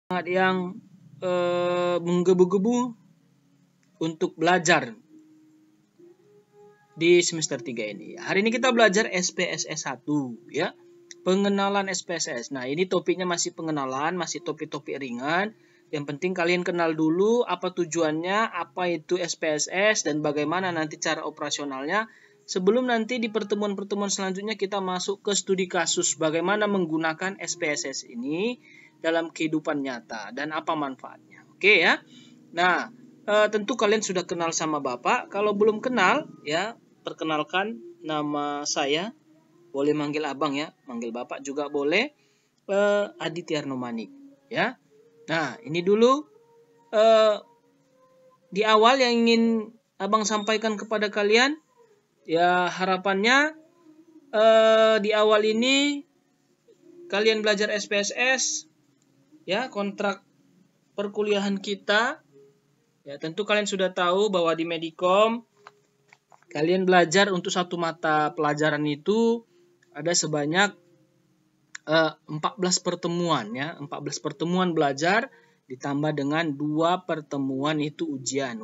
yang menggebu-gebu untuk belajar di semester 3 ini. Hari ini kita belajar SPSS 1 ya. Pengenalan SPSS. Nah, ini topiknya masih pengenalan, masih topik-topik ringan. Yang penting kalian kenal dulu apa tujuannya, apa itu SPSS dan bagaimana nanti cara operasionalnya. Sebelum nanti di pertemuan-pertemuan selanjutnya kita masuk ke studi kasus bagaimana menggunakan SPSS ini dalam kehidupan nyata dan apa manfaatnya. Oke ya. Nah, tentu kalian sudah kenal sama Bapak. Kalau belum kenal ya, perkenalkan nama saya. Boleh manggil Abang ya, manggil Bapak juga boleh. Aditya Arnomanik ya. Nah, ini dulu di awal yang ingin Abang sampaikan kepada kalian. Ya, harapannya di awal ini kalian belajar SPSS ya, kontrak perkuliahan kita. Ya, tentu kalian sudah tahu bahwa di Medikom kalian belajar untuk satu mata pelajaran itu ada sebanyak 14 pertemuan ya, 14 pertemuan belajar ditambah dengan 2 pertemuan itu ujian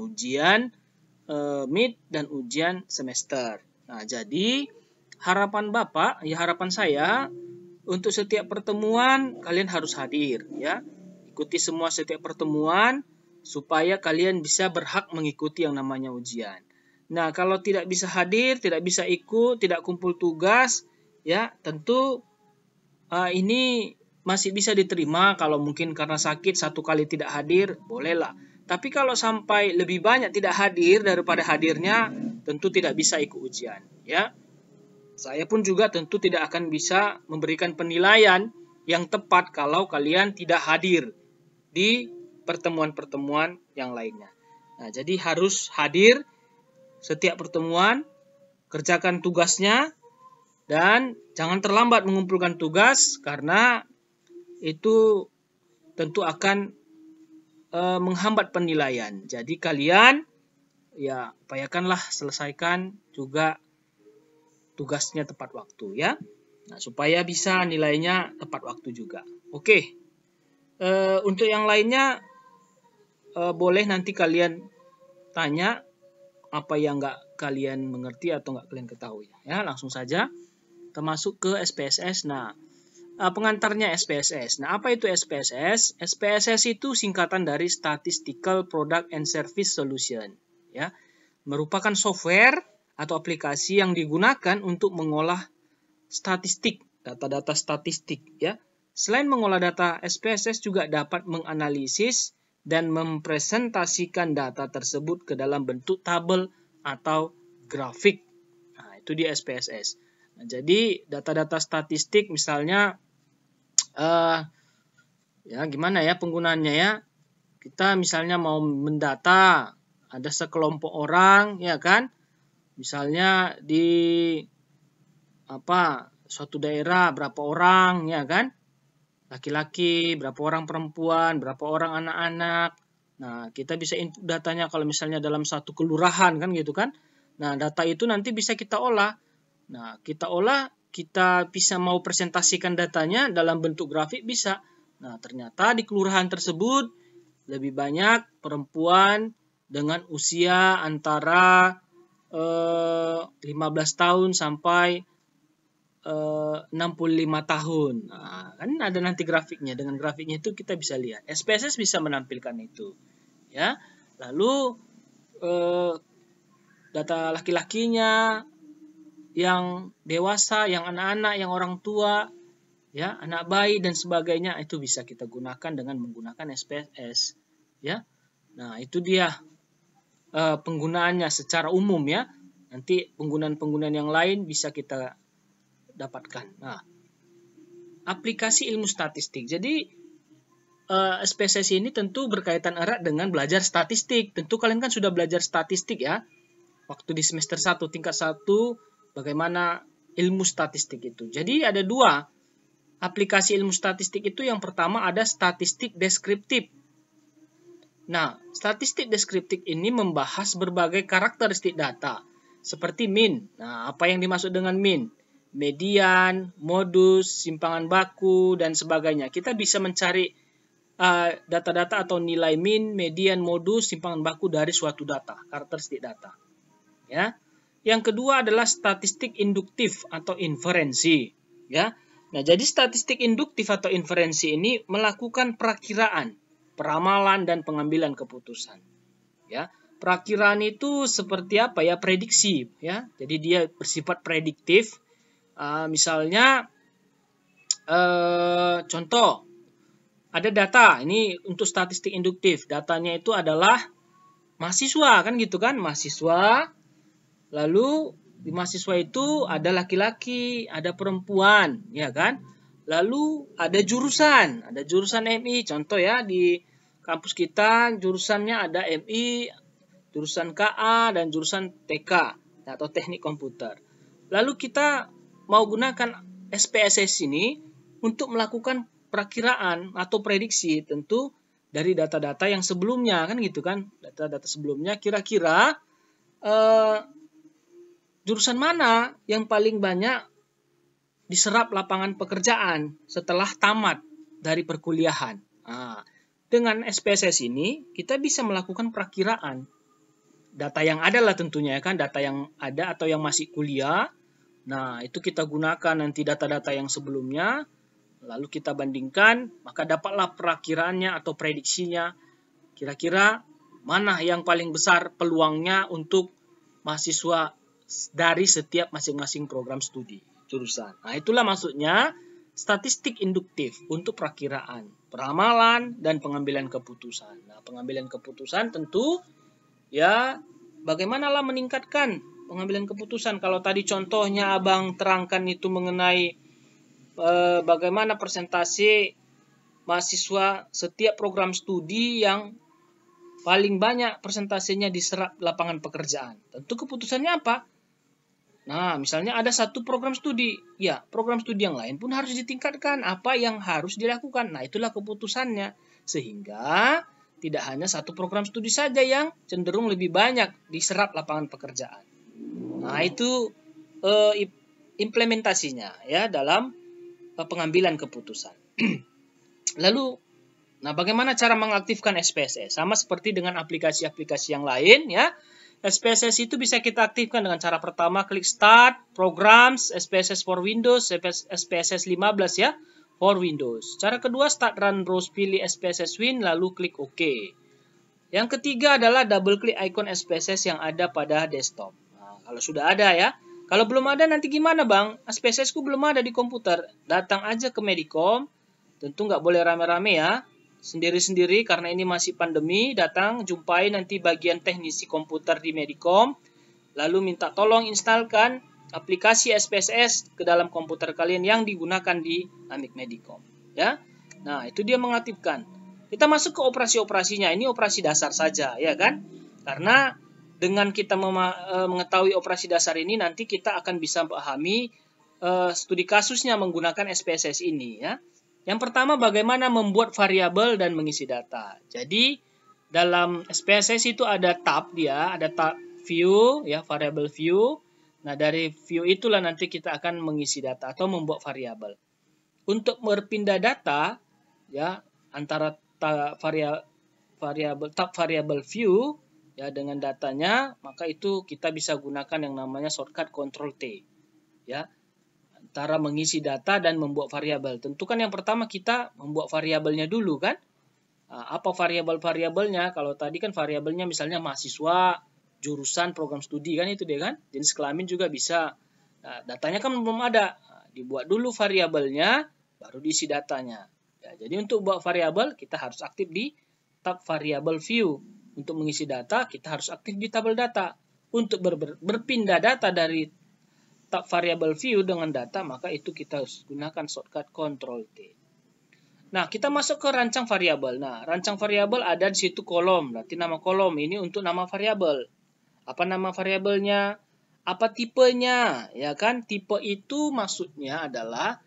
mid dan ujian semester. Nah, jadi harapan Bapak, ya harapan saya untuk setiap pertemuan kalian harus hadir ya. Ikuti semua setiap pertemuan supaya kalian bisa berhak mengikuti yang namanya ujian. Nah, kalau tidak bisa hadir, tidak bisa ikut, tidak kumpul tugas, ya tentu ini masih bisa diterima. Kalau mungkin karena sakit 1 kali tidak hadir, bolehlah. Tapi kalau sampai lebih banyak tidak hadir daripada hadirnya, tentu tidak bisa ikut ujian. Ya, saya pun juga tentu tidak akan bisa memberikan penilaian yang tepat kalau kalian tidak hadir di pertemuan-pertemuan yang lainnya. Nah, jadi harus hadir setiap pertemuan, kerjakan tugasnya, dan jangan terlambat mengumpulkan tugas karena itu tentu akan menghambat penilaian. Jadi kalian ya upayakanlah selesaikan juga tugasnya tepat waktu ya. Nah, supaya bisa nilainya tepat waktu juga. Oke. Untuk yang lainnya boleh nanti kalian tanya apa yang nggak kalian mengerti atau nggak kalian ketahui ya. Langsung saja kita masuk ke SPSS. Nah, pengantarnya SPSS. Nah, apa itu SPSS? SPSS itu singkatan dari Statistical Product and Service Solution ya. Merupakan software atau aplikasi yang digunakan untuk mengolah statistik, data-data statistik ya. Selain mengolah data, SPSS juga dapat menganalisis dan mempresentasikan data tersebut ke dalam bentuk tabel atau grafik. Nah, itu di SPSS. Nah, jadi data-data statistik misalnya ya gimana ya penggunaannya ya. Kita misalnya mau mendata ada sekelompok orang ya kan. Misalnya di suatu daerah berapa orang ya kan? Laki-laki, berapa orang perempuan, berapa orang anak-anak. Nah, kita bisa input datanya kalau misalnya dalam satu kelurahan kan gitu kan. Nah, data itu nanti bisa kita olah. Nah, kita bisa mau presentasikan datanya dalam bentuk grafik bisa. Nah, ternyata di kelurahan tersebut lebih banyak perempuan dengan usia antara 15 tahun sampai 65 tahun. Nah, kan ada nanti grafiknya. Dengan grafiknya itu kita bisa lihat. SPSS bisa menampilkan itu. Ya. Lalu data laki-lakinya, yang dewasa, yang anak-anak, yang orang tua, ya, anak bayi dan sebagainya itu bisa kita gunakan dengan menggunakan SPSS, ya. Nah, itu dia penggunaannya secara umum ya. Nanti penggunaan-penggunaan yang lain bisa kita dapatkan. Nah, aplikasi ilmu statistik. Jadi SPSS ini tentu berkaitan erat dengan belajar statistik. Tentu kalian kan sudah belajar statistik ya. Waktu di semester 1 tingkat 1 bagaimana ilmu statistik itu. Jadi ada 2 aplikasi ilmu statistik itu. Yang pertama ada statistik deskriptif. Nah, statistik deskriptif ini membahas berbagai karakteristik data seperti mean. Nah, apa yang dimaksud dengan mean? Median, modus, simpangan baku, dan sebagainya. Kita bisa mencari data-data atau nilai min, median, modus, simpangan baku dari suatu data, karakteristik data. Ya. Yang kedua adalah statistik induktif atau inferensi. Ya. Nah, jadi statistik induktif atau inferensi ini melakukan perakiraan, peramalan, dan pengambilan keputusan. Ya. Perakiraan itu seperti apa ya? Prediksi. Ya. Jadi dia bersifat prediktif. Misalnya, contoh. Ada data, ini untuk statistik induktif. Datanya itu adalah mahasiswa, kan gitu kan? Mahasiswa, lalu di mahasiswa itu ada laki-laki, ada perempuan, ya kan? Lalu ada jurusan MI. Contoh ya, di kampus kita jurusannya ada MI, jurusan KA, dan jurusan TK, atau teknik komputer. Lalu kita mau gunakan SPSS ini untuk melakukan perakiraan atau prediksi, tentu dari data-data yang sebelumnya, kan gitu kan, data-data sebelumnya kira-kira jurusan mana yang paling banyak diserap lapangan pekerjaan setelah tamat dari perkuliahan. Dengan SPSS ini kita bisa melakukan perakiraan data yang ada lah tentunya, kan, data yang ada atau yang masih kuliah. Nah, itu kita gunakan nanti data-data yang sebelumnya, lalu kita bandingkan, maka dapatlah perakiraannya atau prediksinya. Kira-kira mana yang paling besar peluangnya untuk mahasiswa dari setiap masing-masing program studi, jurusan. Nah, itulah maksudnya statistik induktif untuk perakiraan, peramalan, dan pengambilan keputusan. Nah, pengambilan keputusan tentu ya bagaimanalah meningkatkan pengambilan keputusan. Kalau tadi contohnya Abang terangkan itu mengenai bagaimana persentase mahasiswa setiap program studi yang paling banyak persentasenya diserap lapangan pekerjaan. Tentu keputusannya apa? Nah, misalnya ada satu program studi. Ya, program studi yang lain pun harus ditingkatkan. Apa yang harus dilakukan? Nah, itulah keputusannya. Sehingga tidak hanya satu program studi saja yang cenderung lebih banyak diserap lapangan pekerjaan. Nah, itu implementasinya ya dalam pengambilan keputusan. Lalu, nah bagaimana cara mengaktifkan SPSS? Sama seperti dengan aplikasi-aplikasi yang lain ya. SPSS itu bisa kita aktifkan dengan cara pertama klik Start, Programs, SPSS for Windows, SPSS 15 ya, for Windows. Cara kedua, Start Run Browse, pilih SPSS Win, lalu klik OK. Yang ketiga adalah double klik icon SPSS yang ada pada desktop. Nah, kalau sudah ada ya. Kalau belum ada nanti gimana bang? SPSS ku belum ada di komputer. Datang aja ke Medicom. Tentu nggak boleh rame-rame ya. Sendiri-sendiri karena ini masih pandemi. Datang, jumpai nanti bagian teknisi komputer di Medicom. Lalu minta tolong instalkan aplikasi SPSS ke dalam komputer kalian yang digunakan di Amik Medicom. Ya. Nah, itu dia mengaktifkan. Kita masuk ke operasi-operasinya. Ini operasi dasar saja, ya kan? Karena dengan kita mengetahui operasi dasar ini, nanti kita akan bisa memahami studi kasusnya menggunakan SPSS ini. Ya. Yang pertama, bagaimana membuat variabel dan mengisi data. Jadi, dalam SPSS itu ada tab dia, ada tab view, ya, variable view. Nah, dari view itulah nanti kita akan mengisi data atau membuat variabel. Untuk berpindah data, ya, antara tab variable view ya dengan datanya, maka itu kita bisa gunakan yang namanya shortcut Ctrl T. Ya. Antara mengisi data dan membuat variabel. Tentu kan yang pertama kita membuat variabelnya dulu kan. Apa variabel-variabelnya? Kalau tadi kan variabelnya misalnya mahasiswa, jurusan, program studi kan itu dia kan. Jenis kelamin juga bisa. Nah, datanya kan belum ada. Dibuat dulu variabelnya, baru diisi datanya. Ya, jadi untuk buat variabel kita harus aktif di tab variable view. Untuk mengisi data, kita harus aktif di tabel data. Untuk berpindah data dari tab variable view dengan data, maka itu kita harus gunakan shortcut Ctrl T. Nah, kita masuk ke rancang variabel. Nah, rancang variabel ada di situ kolom. Berarti nama kolom ini untuk nama variabel. Apa nama variabelnya? Apa tipenya? Ya kan, tipe itu maksudnya adalah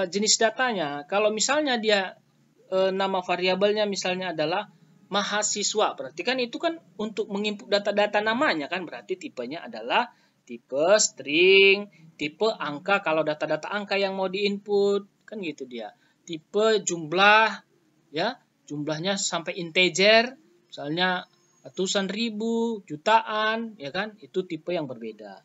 jenis datanya. Kalau misalnya dia nama variabelnya misalnya adalah mahasiswa, berarti kan itu kan untuk menginput data-data namanya kan, berarti tipenya adalah tipe string, tipe angka kalau data-data angka yang mau diinput, kan gitu dia. Tipe jumlah ya, jumlahnya sampai integer, misalnya ratusan ribu, jutaan, ya kan, itu tipe yang berbeda.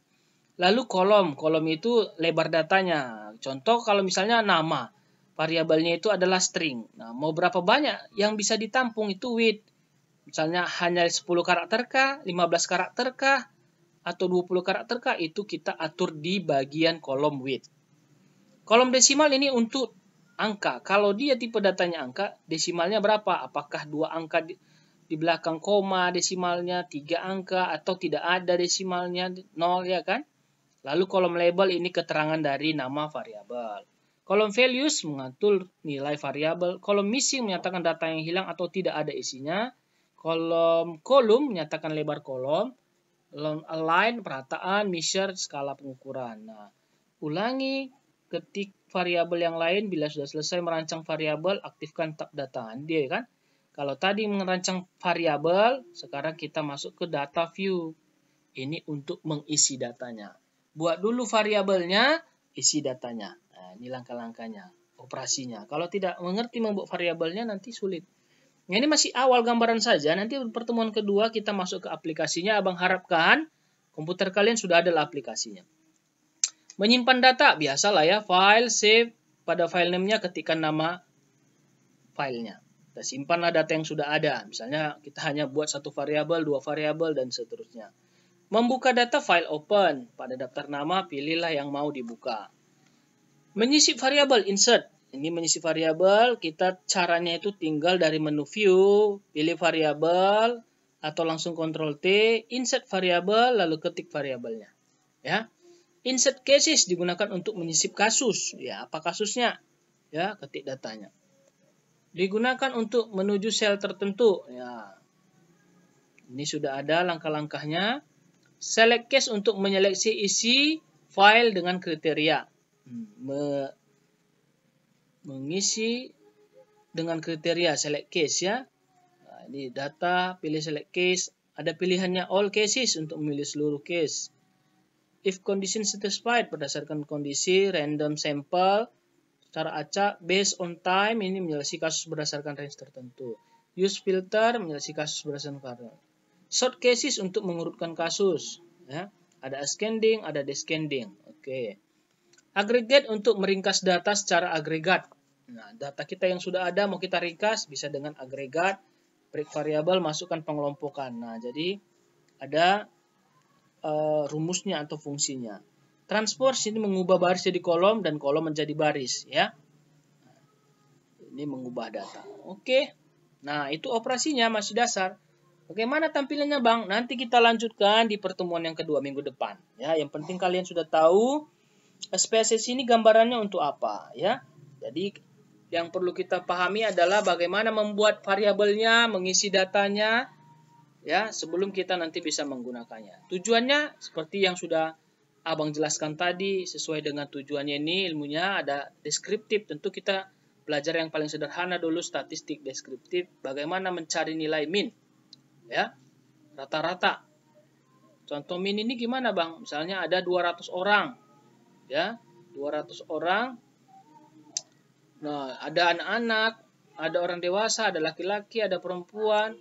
Lalu kolom itu lebar datanya. Contoh kalau misalnya nama, variabelnya itu adalah string. Nah, mau berapa banyak yang bisa ditampung itu width. Misalnya hanya 10 karakter kah, 15 karakter kah, atau 20 karakter kah, itu kita atur di bagian kolom width. Kolom desimal ini untuk angka. Kalau dia tipe datanya angka, desimalnya berapa? Apakah 2 angka di belakang koma desimalnya, 3 angka, atau tidak ada desimalnya, 0, ya kan? Lalu kolom label ini keterangan dari nama variabel. Kolom values mengatur nilai variabel. Kolom missing menyatakan data yang hilang atau tidak ada isinya. Kolom menyatakan lebar kolom. Align, perataan, measure, skala pengukuran. Nah, ulangi, ketik variabel yang lain. Bila sudah selesai merancang variabel, aktifkan tab data. Dia kan? Kalau tadi merancang variabel, sekarang kita masuk ke data view. Ini untuk mengisi datanya. Buat dulu variabelnya, isi datanya. Nah, ini langkah-langkahnya, operasinya. Kalau tidak mengerti membuat variabelnya, nanti sulit. Nah, ini masih awal gambaran saja. Nanti pertemuan kedua kita masuk ke aplikasinya. Abang harapkan komputer kalian sudah ada aplikasinya. Menyimpan data, biasalah ya. File, save, pada file name-nya ketikkan nama filenya. Kita simpanlah data yang sudah ada. Misalnya kita hanya buat 1 variabel, 2 variabel, dan seterusnya. Membuka data file open. Pada daftar nama, pilihlah yang mau dibuka. Menyisip variabel, insert. Ini menyisip variabel, kita caranya itu tinggal dari menu view, pilih variabel, atau langsung Ctrl T, insert variabel, lalu ketik variabelnya. Ya. Insert cases digunakan untuk menyisip kasus. Ya, apa kasusnya? Ya, ketik datanya. Digunakan untuk menuju sel tertentu. Ya. Ini sudah ada langkah-langkahnya. Select case untuk menyeleksi isi file dengan kriteria. Mengisi dengan kriteria select case ya. Nah, ini data, pilih select case. Ada pilihannya all cases untuk memilih seluruh case. If condition satisfied berdasarkan kondisi, random sample, secara acak, based on time, ini menyelesaikan kasus berdasarkan range tertentu. Use filter, menyelesaikan kasus berdasarkan variabel. Sort cases untuk mengurutkan kasus. Ya. Ada ascending, ada descending. Oke. Aggregate untuk meringkas data secara agregat. Nah, data kita yang sudah ada mau kita ringkas bisa dengan agregat. Break variabel, masukkan pengelompokan. Nah, jadi ada rumusnya atau fungsinya. Transpose ini mengubah baris jadi kolom dan kolom menjadi baris. Ya. Ini mengubah data. Oke. Nah, itu operasinya masih dasar. Bagaimana tampilannya Bang? Nanti kita lanjutkan di pertemuan yang kedua minggu depan. Ya, yang penting kalian sudah tahu SPSS ini gambarannya untuk apa, ya. Jadi yang perlu kita pahami adalah bagaimana membuat variabelnya, mengisi datanya, ya, sebelum kita nanti bisa menggunakannya. Tujuannya seperti yang sudah Abang jelaskan tadi, sesuai dengan tujuannya ini ilmunya ada deskriptif. Tentu kita belajar yang paling sederhana dulu, statistik deskriptif, bagaimana mencari nilai min. Ya, rata-rata. Contoh min ini gimana Bang? Misalnya ada 200 orang. Ya, 200 orang. Nah, ada anak-anak, ada orang dewasa, ada laki-laki, ada perempuan,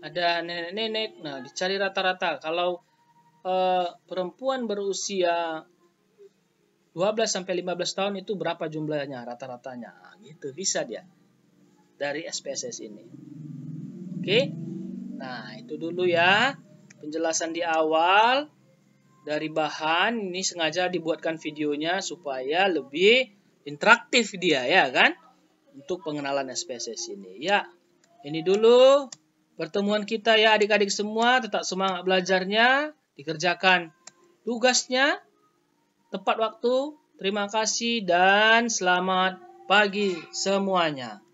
ada nenek-nenek. Nah, dicari rata-rata. Kalau perempuan berusia 12 sampai 15 tahun itu berapa jumlahnya rata-ratanya? Nah, gitu bisa dia dari SPSS ini. Oke. Nah, itu dulu ya penjelasan di awal dari bahan. Ini sengaja dibuatkan videonya supaya lebih interaktif dia ya kan, untuk pengenalan SPSS ini. Ya, ini dulu pertemuan kita ya adik-adik semua. Tetap semangat belajarnya, dikerjakan tugasnya tepat waktu. Terima kasih dan selamat pagi semuanya.